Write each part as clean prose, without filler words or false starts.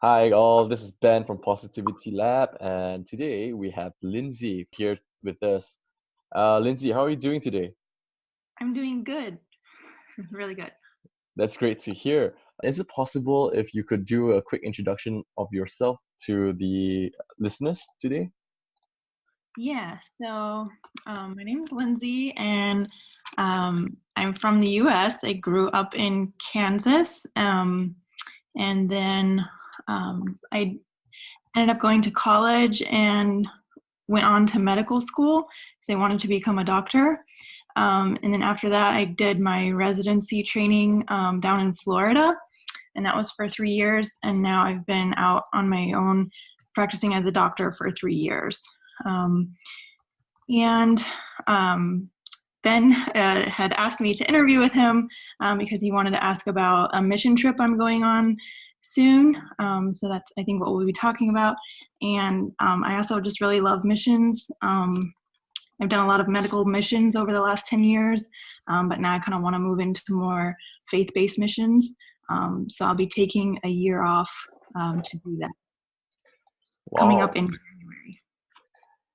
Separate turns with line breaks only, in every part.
Hi all, this is Ben from Positivity Lab, and today we have Lindsay here with us. Lindsay, how are you doing today?
I'm doing good. Really good.
That's great to hear. Is it possible if you could do a quick introduction of yourself to the listeners today?
Yeah, my name is Lindsay, and I'm from the US. I grew up in Kansas, and then I ended up going to college and went on to medical school. So I wanted to become a doctor. And then after that, I did my residency training down in Florida, and that was for 3 years. And now I've been out on my own practicing as a doctor for 3 years. Um, and Ben had asked me to interview with him because he wanted to ask about a mission trip I'm going on soon. So that's, I think, what we'll be talking about. And I also just really love missions. I've done a lot of medical missions over the last 10 years, but now I kind of want to move into more faith-based missions. So I'll be taking a year off to do that coming up
Wow,
in January.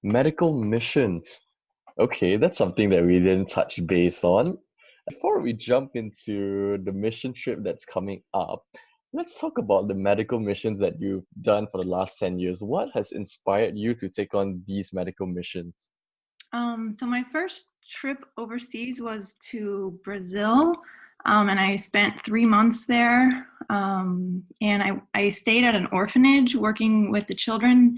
medical missions. Okay, that's something that we didn't touch base on. Before we jump into the mission trip that's coming up, let's talk about the medical missions that you've done for the last 10 years. What has inspired you to take on these medical missions?
So my first trip overseas was to Brazil, and I spent 3 months there. And I stayed at an orphanage working with the children.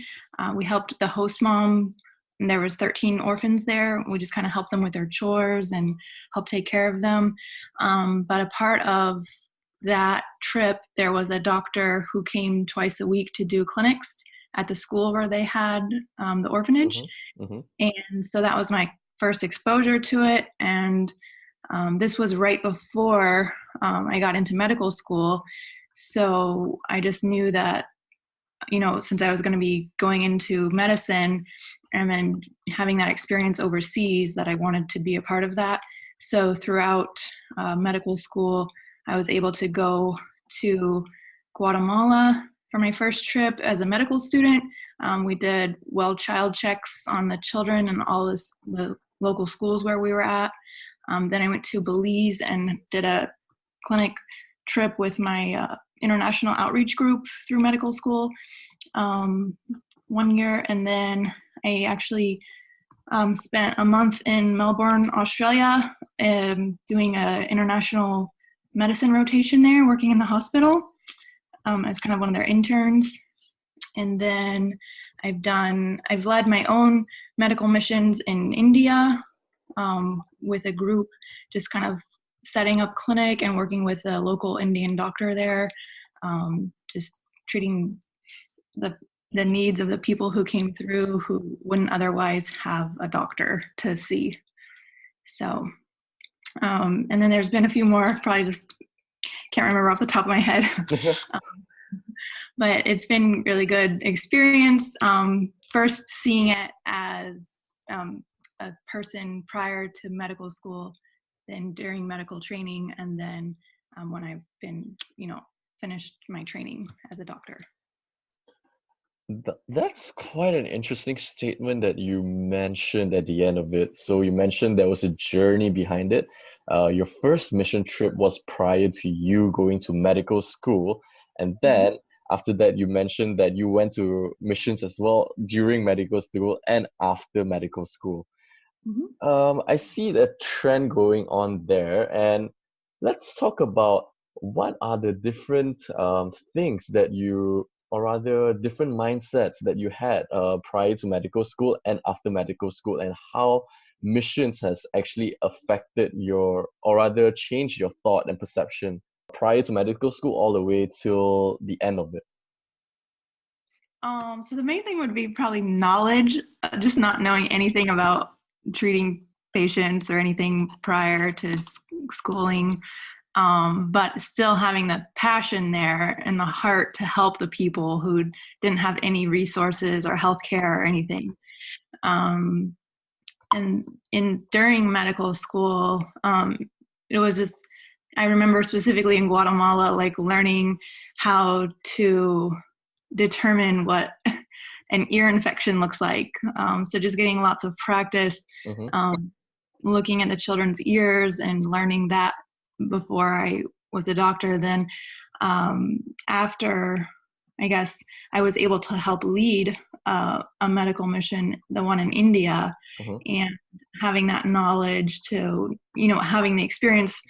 We helped the host mom, and there was 13 orphans there. We just kind of helped them with their chores and helped take care of them. But a part of that trip, there was a doctor who came twice a week to do clinics at the school where they had the orphanage.
Mm-hmm, mm-hmm.
And so that was my first exposure to it. And this was right before I got into medical school. So I just knew that, since I was going to be going into medicine and then having that experience overseas, that I wanted to be a part of that. So throughout medical school, I was able to go to Guatemala for my first trip as a medical student. We did child checks on the children and the local schools where we were at. Then I went to Belize and did a clinic trip with my international outreach group through medical school 1 year. And then I actually spent a month in Melbourne, Australia, doing an international medicine rotation there, working in the hospital as kind of one of their interns. And then I've led my own medical missions in India with a group, just kind of setting up clinic and working with a local Indian doctor there, just treating the needs of the people who came through who wouldn't otherwise have a doctor to see. So, and then there's been a few more, probably just can't remember off the top of my head. But it's been really good experience. First seeing it as a person prior to medical school, then during medical training, and then when I've been, finished my training as a doctor.
That's quite an interesting statement that you mentioned at the end of it. So you mentioned there was a journey behind it. Your first mission trip was prior to you going to medical school, and then after that, you mentioned that you went to missions as well during medical school and after medical school. I see the trend going on there, and let's talk about what are the different things that you, or rather different mindsets that you had prior to medical school and after medical school, and how missions has actually affected your, or rather changed your thought and perception prior to medical school all the way till the end of it.
So the main thing would be probably knowledge, just not knowing anything about treating patients or anything prior to schooling, but still having the passion there and the heart to help the people who didn't have any resources or healthcare or anything. And during medical school, it was just, I remember specifically in Guatemala, like learning how to determine what an ear infection looks like. So just getting lots of practice, looking at the children's ears and learning that before I was a doctor. Then after, I guess, I was able to help lead a medical mission, the one in India, and having that knowledge to, having the experience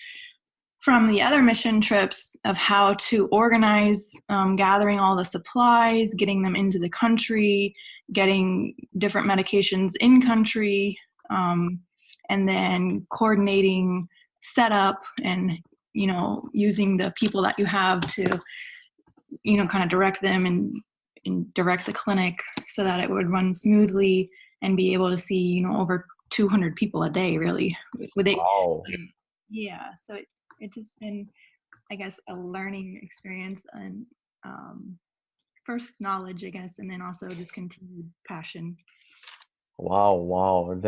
from the other mission trips of how to organize, gathering all the supplies, getting them into the country, getting different medications in country, and then coordinating setup and, using the people that you have to, kind of direct them and direct the clinic so that it would run smoothly and be able to see, over 200 people a day, really.
Wow.
Yeah, so it's just been, I guess, a learning experience and first knowledge, I guess, and then also just continued passion.
Wow.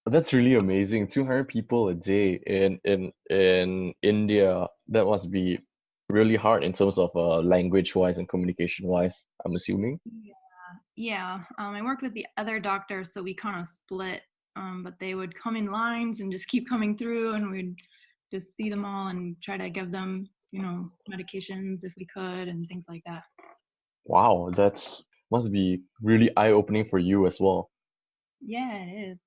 That's really amazing. 200 people a day in India. That must be really hard in terms of language-wise and communication-wise, I'm assuming.
Yeah. I worked with the other doctors, so we kind of split, but they would come in lines and just keep coming through, and we'd just see them all and try to give them, medications if we could and things like that.
Wow, that's must be really eye-opening for you as well.
Yeah, it is.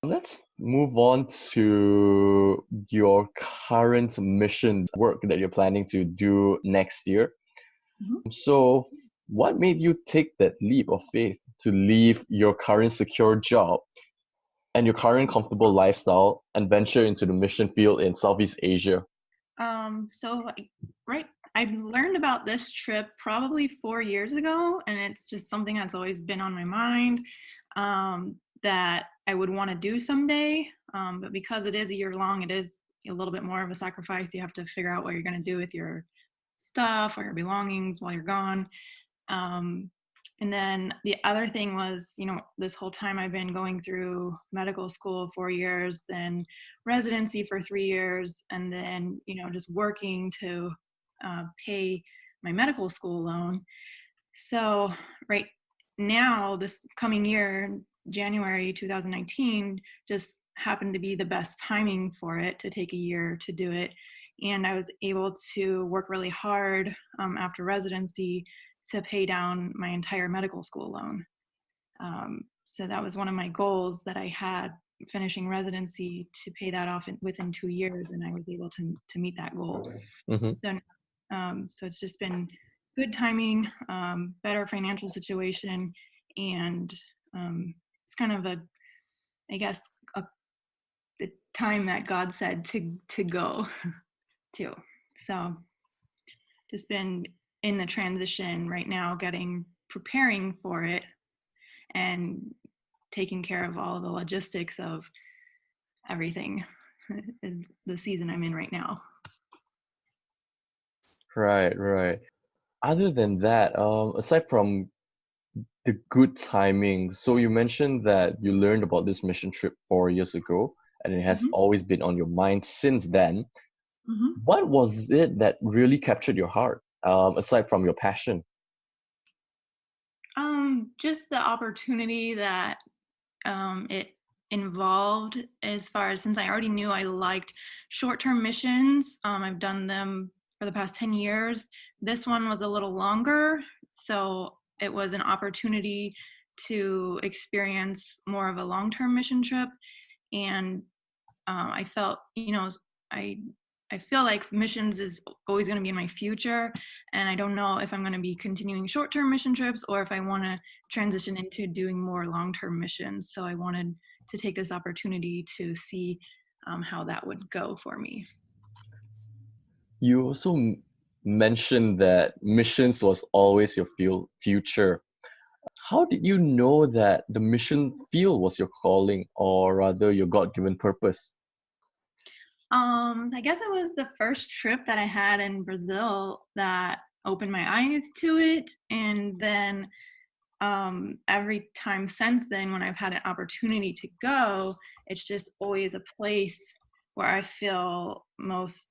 Let's move on to your current mission work that you're planning to do next year. So, what made you take that leap of faith to leave your current secure job and your current comfortable lifestyle and venture into the mission field in Southeast Asia?
I learned about this trip probably 4 years ago, and it's just something that's always been on my mind, that I would want to do someday. But because it is a year long, it is a little bit more of a sacrifice. You have to figure out what you're going to do with your stuff or your belongings while you're gone. And then the other thing was, this whole time I've been going through medical school 4 years, then residency for 3 years, and then, just working to pay my medical school loan. So right now, this coming year, January 2019, just happened to be the best timing for it to take a year to do it. And I was able to work really hard after residency to pay down my entire medical school loan. So that was one of my goals that I had, finishing residency, to pay that off within 2 years, and I was able to meet that goal. So it's just been good timing, better financial situation, and it's kind of the time that God said to go to. So just been in the transition right now, preparing for it and taking care of all the logistics of everything, the season I'm in right now.
Right. Other than that, aside from the good timing, so you mentioned that you learned about this mission trip 4 years ago, and it has always been on your mind since then. What was it that really captured your heart, aside from your passion?
Just the opportunity that it involved, as far as, since I already knew I liked short-term missions. I've done them for the past 10 years. This one was a little longer, so it was an opportunity to experience more of a long-term mission trip. And I felt, I feel like missions is always going to be in my future, and I don't know if I'm going to be continuing short-term mission trips or if I want to transition into doing more long-term missions. So I wanted to take this opportunity to see how that would go for me.
You also mentioned that missions was always your future. How did you know that the mission field was your calling, or rather your God-given purpose?
I guess it was the first trip that I had in Brazil that opened my eyes to it. And then every time since then, when I've had an opportunity to go, it's just always a place where I feel most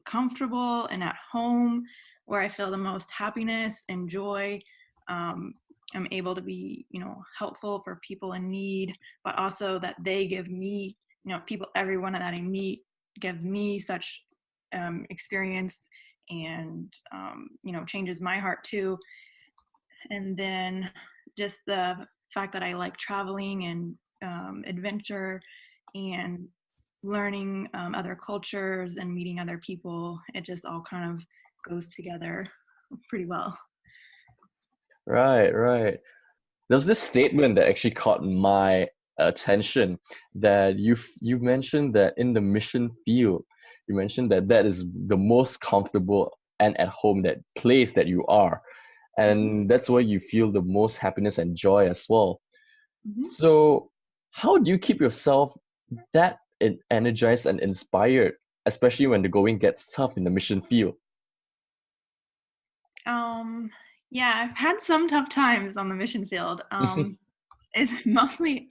comfortable and at home. where I feel the most happiness and joy. I'm able to be, helpful for people in need, but also that they give me, everyone that I meet gives me such experience and, changes my heart too. And then just the fact that I like traveling and adventure and learning other cultures and meeting other people, it just all kind of goes together pretty well.
Right, right. There's this statement that actually caught my attention that you mentioned that in the mission field, you mentioned that that is the most comfortable and at home that place that you are, and that's where you feel the most happiness and joy as well.
Mm-hmm.
So, how do you keep yourself that energized and inspired, especially when the going gets tough in the mission field?
Um, yeah, I've had some tough times on the mission field. It's mostly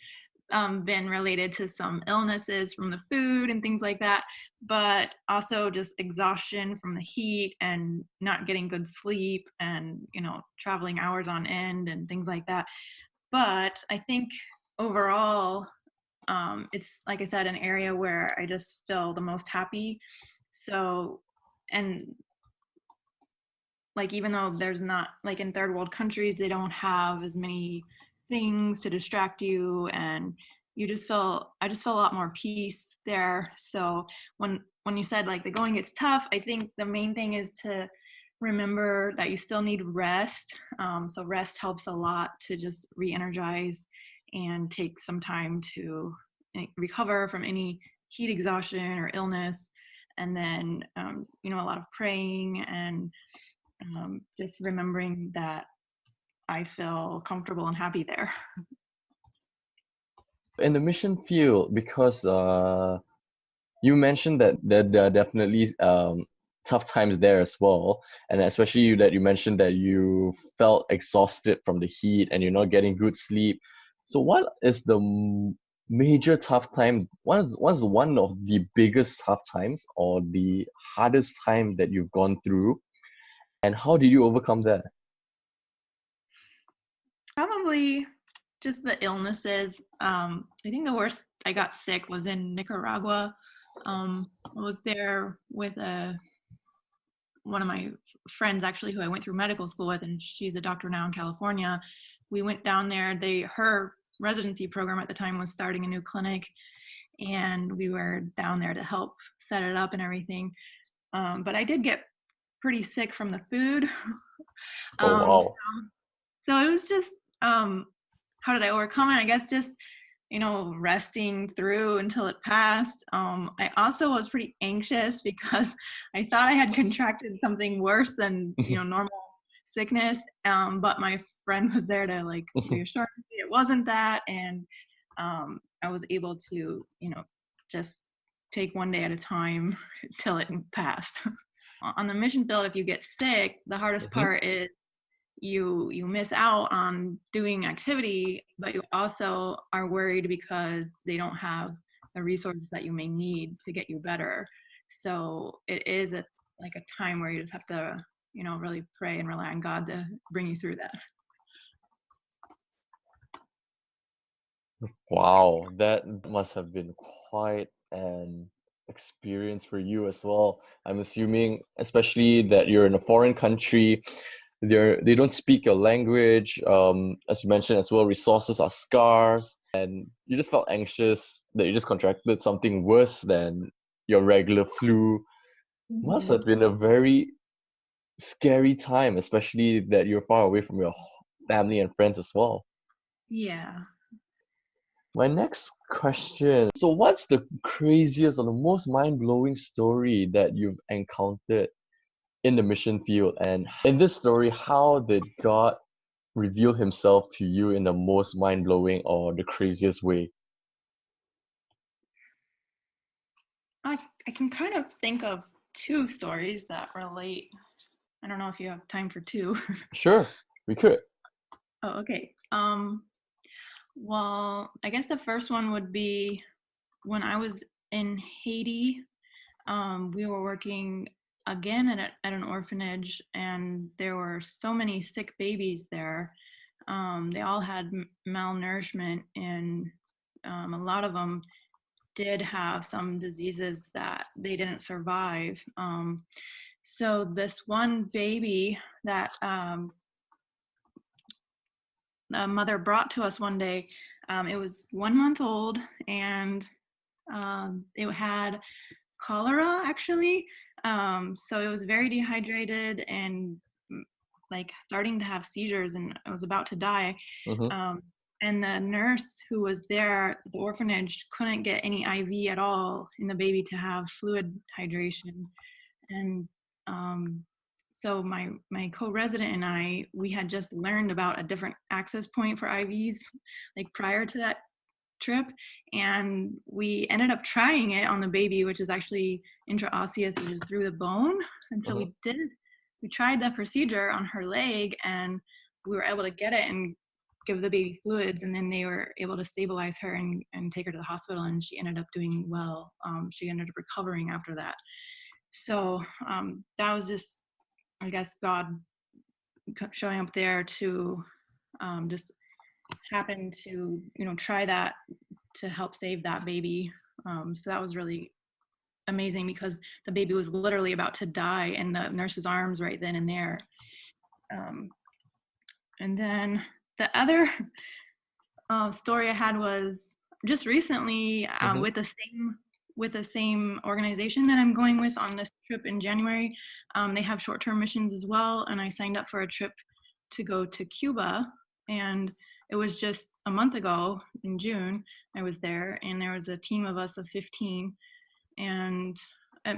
been related to some illnesses from the food and things like that, but also just exhaustion from the heat and not getting good sleep and, traveling hours on end and things like that. But I think overall, it's, like I said, an area where I just feel the most happy. So, and like, even though there's not, like in third world countries, they don't have as many things to distract you, and I just feel a lot more peace there. So when you said like the going gets tough, I think the main thing is to remember that you still need rest. So rest helps a lot to just re-energize and take some time to recover from any heat exhaustion or illness. And then a lot of praying and just remembering that I feel comfortable and happy there.
In the mission field, because you mentioned that there are definitely tough times there as well, and especially that you mentioned that you felt exhausted from the heat and you're not getting good sleep. So, what is the major tough time? What's one of the biggest tough times or the hardest time that you've gone through, and how did you overcome that?
Probably just the illnesses. I think the worst I got sick was in Nicaragua. I was there with one of my friends actually who I went through medical school with, and she's a doctor now in California. We went down there. Her residency program at the time was starting a new clinic, and we were down there to help set it up and everything. But I did get pretty sick from the food.
Oh
um, so,
wow.
so it was just how did I overcome it? I guess just resting through until it passed. I also was pretty anxious because I thought I had contracted something worse than normal sickness. But my friend was there to like reassure me it wasn't that, and I was able to just take one day at a time till it passed. On the mission field, if you get sick, the hardest
Mhm.
part is you miss out on doing activity, but you also are worried because they don't have the resources that you may need to get you better. So it is like a time where you just have to really pray and rely on God to bring you through that.
Wow, that must have been quite an experience for you as well. I'm assuming, especially that you're in a foreign country, they don't speak your language. As you mentioned as well, resources are scarce, and you just felt anxious that you just contracted something worse than your regular flu. Must
Mhm.
have been a very scary time, especially that you're far away from your family and friends as well.
Yeah.
My next question. So, what's the craziest or the most mind-blowing story that you've encountered in the mission field? And in this story, how did God reveal himself to you in the most mind-blowing or the craziest way?
I can kind of think of two stories that relate. I don't know if you have time for two.
Sure, we could.
Oh, okay. Well, I guess the first one would be when I was in Haiti. We were working again at an orphanage, and there were so many sick babies there. They all had malnourishment, and a lot of them did have some diseases that they didn't survive. So this one baby that a mother brought to us one day, it was 1 month old, and it had cholera actually. So it was very dehydrated and like starting to have seizures, and I was about to die.
Mm-hmm.
And the nurse who was there at the orphanage couldn't get any IV at all in the baby to have fluid hydration. And so my co-resident and we had just learned about a different access point for IVs like prior to that trip, and we ended up trying it on the baby, which is actually intraosseous, which is through the bone. And so
Mm-hmm.
we tried that procedure on her leg, and we were able to get it and give the baby fluids, and then they were able to stabilize her and take her to the hospital, and she ended up doing well. She ended up recovering after that. So that was just, I guess, God showing up there to just happen to, try that to help save that baby. So that was really amazing, because the baby was literally about to die in the nurse's arms right then and there. And then the other story I had was just recently
Mm-hmm.
with the same organization that I'm going with on this trip in January. They have short-term missions as well, and I signed up for a trip to go to Cuba, and it was just a month ago in June I was there, and there was a team of us of 15, and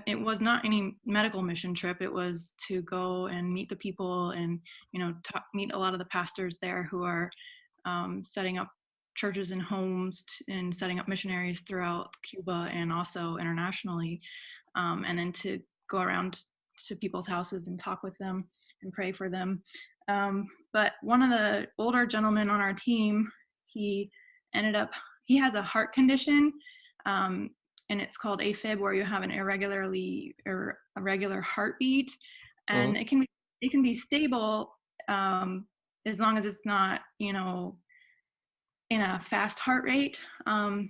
it was not any medical mission trip. It was to go and meet the people and meet a lot of the pastors there who are setting up churches and homes and setting up missionaries throughout Cuba and also internationally, and then to go around to people's houses and talk with them and pray for them. But one of the older gentlemen on our team, he has a heart condition, and it's called AFib, where you have an irregular heartbeat, and
Mm-hmm.
it can be stable as long as it's not, in a fast heart rate. And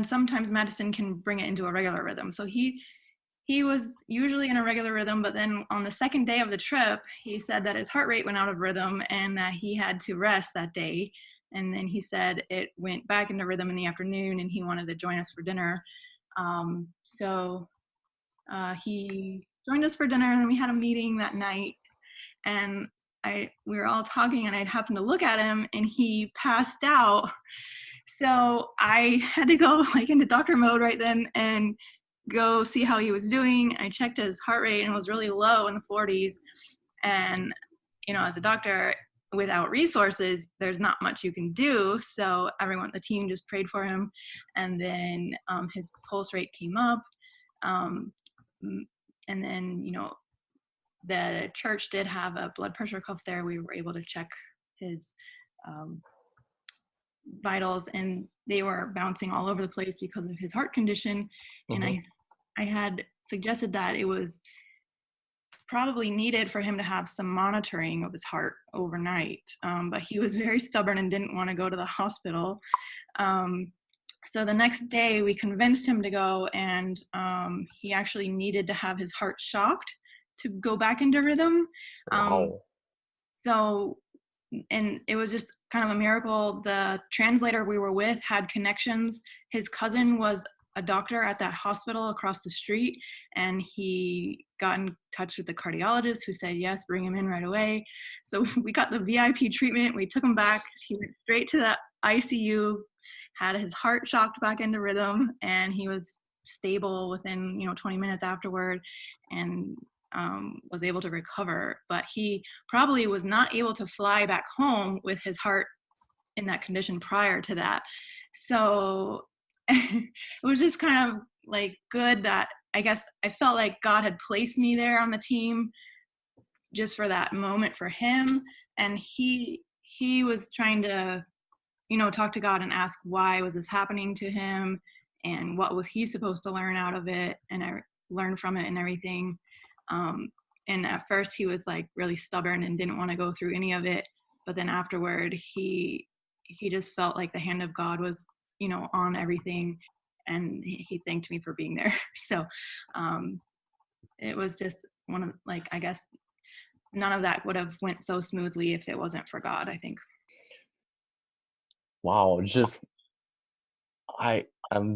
sometimes medicine can bring it into a regular rhythm. So he was usually in a regular rhythm, but then on the second day of the trip, he said that his heart rate went out of rhythm and that he had to rest that day. And then he said it went back into rhythm in the afternoon, and he wanted to join us for dinner. So he joined us for dinner, and then we had a meeting that night, and we were all talking, and I happened to look at him, and he passed out. So I had to go into doctor mode right then and go see how he was doing. I checked his heart rate, and it was really low in the 40s. And as a doctor without resources, there's not much you can do. So everyone, the team, just prayed for him, and then his pulse rate came up. And then the church did have a blood pressure cuff there. We were able to check his vitals, and they were bouncing all over the place because of his heart condition. And
Mm-hmm.
I had suggested that it was probably needed for him to have some monitoring of his heart overnight, but he was very stubborn and didn't want to go to the hospital. So the next day we convinced him to go, and he actually needed to have his heart shocked to go back into rhythm.
Wow.
So, and it was just kind of a miracle. The translator we were with had connections. His cousin was a doctor at that hospital across the street, and he got in touch with the cardiologist, who said, yes, bring him in right away. So we got the VIP treatment. We took him back. He went straight to the ICU, had his heart shocked back into rhythm, and he was stable within 20 minutes afterward, and was able to recover. But he probably was not able to fly back home with his heart in that condition prior to that. So it was just kind of good that, I guess, I felt like God had placed me there on the team just for that moment for him. And he was trying to talk to God and ask why was this happening to him, and what was he supposed to learn out of it, and I learned from it and everything. And at first he was like really stubborn and didn't want to go through any of it. But then afterward, he just felt like the hand of God was, on everything. And he thanked me for being there. So it was just one of, like, I guess none of that would have went so smoothly if it wasn't for God, I think.
Wow, I'm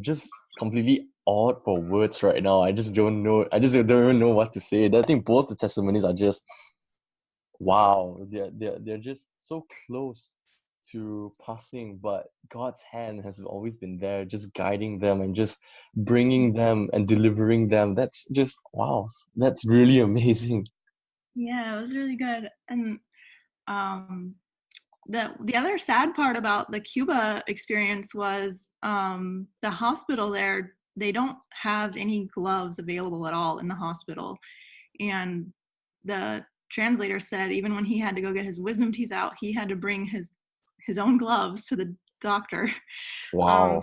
just completely awed for words right now. I just don't know. I just don't even know what to say. I think both the testimonies are just wow. They're just so close to passing, but God's hand has always been there, just guiding them and just bringing them and delivering them. That's just wow. That's really amazing.
Yeah, it was really good. And the other sad part about the Cuba experience was the hospital there, they don't have any gloves available at all in the hospital. And the translator said even when he had to go get his wisdom teeth out, he had to bring his own gloves to the doctor.
Wow.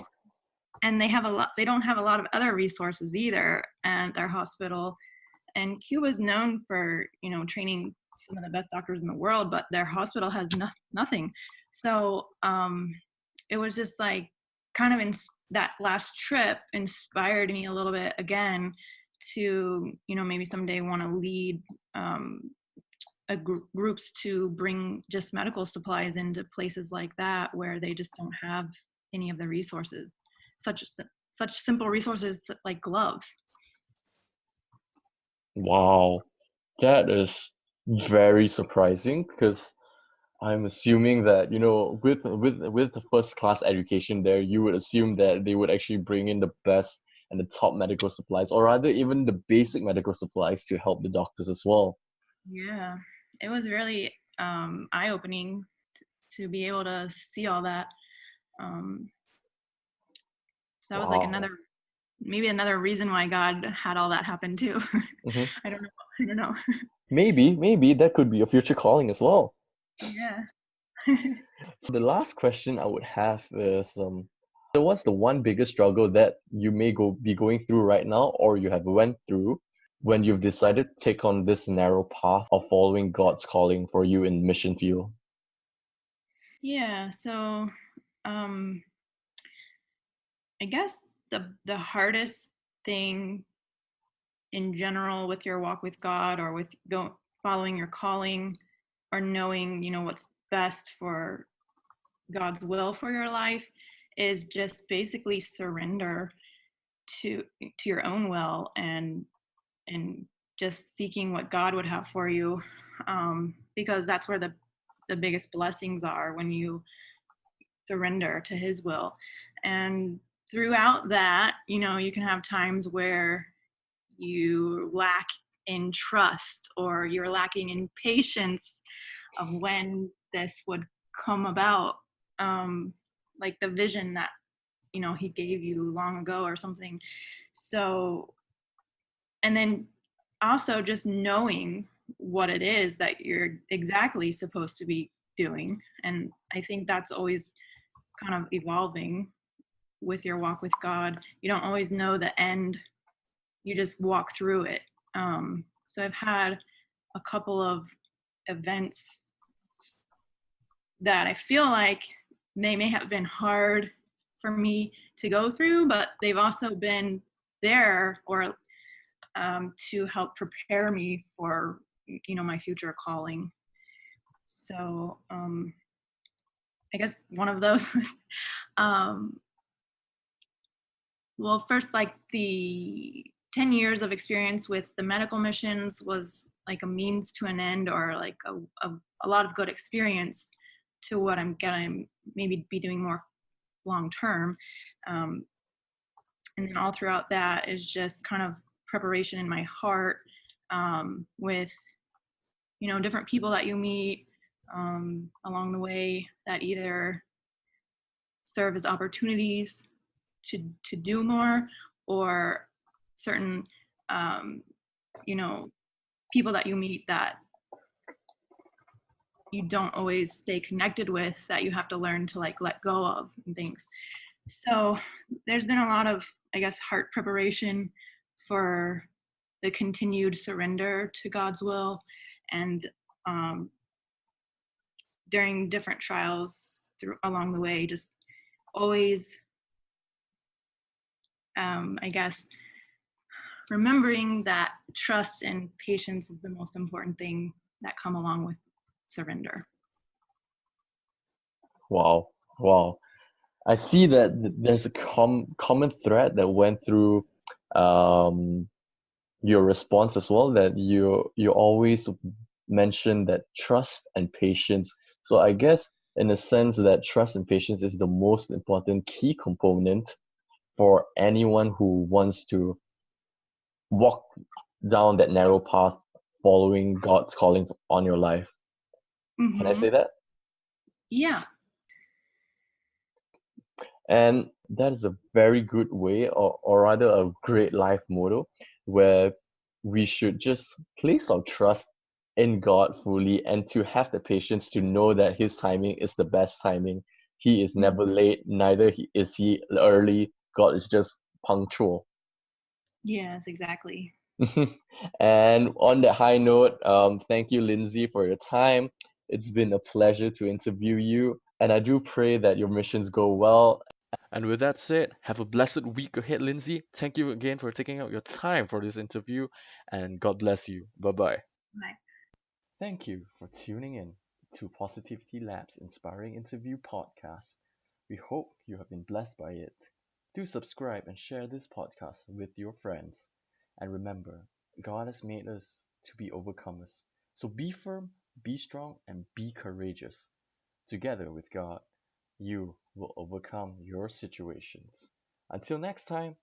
And they don't have a lot of other resources either at their hospital. And Cuba's known for, training some of the best doctors in the world, but their hospital has nothing. So it was just like kind of in that last trip inspired me a little bit again to, maybe someday want to lead groups to bring just medical supplies into places like that where they just don't have any of the resources, such simple resources like gloves.
Wow. That is very surprising because I'm assuming that, with the first class education there, you would assume that they would actually bring in the best and the top medical supplies, or rather even the basic medical supplies to help the doctors as well.
Yeah, it was really eye-opening to be able to see all that. So that was like
Wow.
maybe another reason why God had all that happen too.
Hmm.
I don't know.
Maybe that could be a future calling as well.
Yeah.
So the last question I would have is, so what's the one biggest struggle that you may be going through right now, or you have went through when you've decided to take on this narrow path of following God's calling for you in mission field?
Yeah, so I guess the hardest thing in general with your walk with God or with following your calling or knowing, what's best for God's will for your life is just basically surrender to your own will and just seeking what God would have for you, because that's where the biggest blessings are, when you surrender to His will. And throughout that, you can have times where you lack in trust or you're lacking in patience of when this would come about, like the vision that He gave you long ago or something. So, and then also just knowing what it is that you're exactly supposed to be doing. And I think that's always kind of evolving with your walk with God. You don't always know the end, you just walk through it. So I've had a couple of events that I feel like they may have been hard for me to go through, but they've also been there or to help prepare me for my future calling. So I guess one of those well, first, like the 10 years of experience with the medical missions was like a means to an end, or like a lot of good experience to what I'm gonna maybe be doing more long term. And then all throughout that is just kind of preparation in my heart, with different people that you meet along the way that either serve as opportunities to do more, or certain people that you meet that you don't always stay connected with, that you have to learn to like let go of and things. So there's been a lot of, I guess, heart preparation for the continued surrender to God's will, and during different trials along the way, just always, I guess, remembering that trust and patience is the most important thing that come along with surrender.
Wow, wow. I see that there's a common thread that went through um, your response as well, that you always mention that trust and patience. So I guess in a sense that trust and patience is the most important key component for anyone who wants to walk down that narrow path following God's calling on your life. Can I say that?
Yeah.
And that is a very good way, or rather a great life motto, where we should just place our trust in God fully and to have the patience to know that His timing is the best timing. He is never late, neither is He early. God is just punctual.
Yes, exactly.
And on that high note, thank you, Lindsay, for your time. It's been a pleasure to interview you, and I do pray that your missions go well. And with that said, have a blessed week ahead, Lindsay. Thank you again for taking out your time for this interview, and God bless you. Bye bye.
Bye.
Thank you for tuning in to Positivity Lab's Inspiring Interview podcast. We hope you have been blessed by it. Do subscribe and share this podcast with your friends. And remember, God has made us to be overcomers. So be firm, be strong, and be courageous. Together with God, you will overcome your situations. Until next time,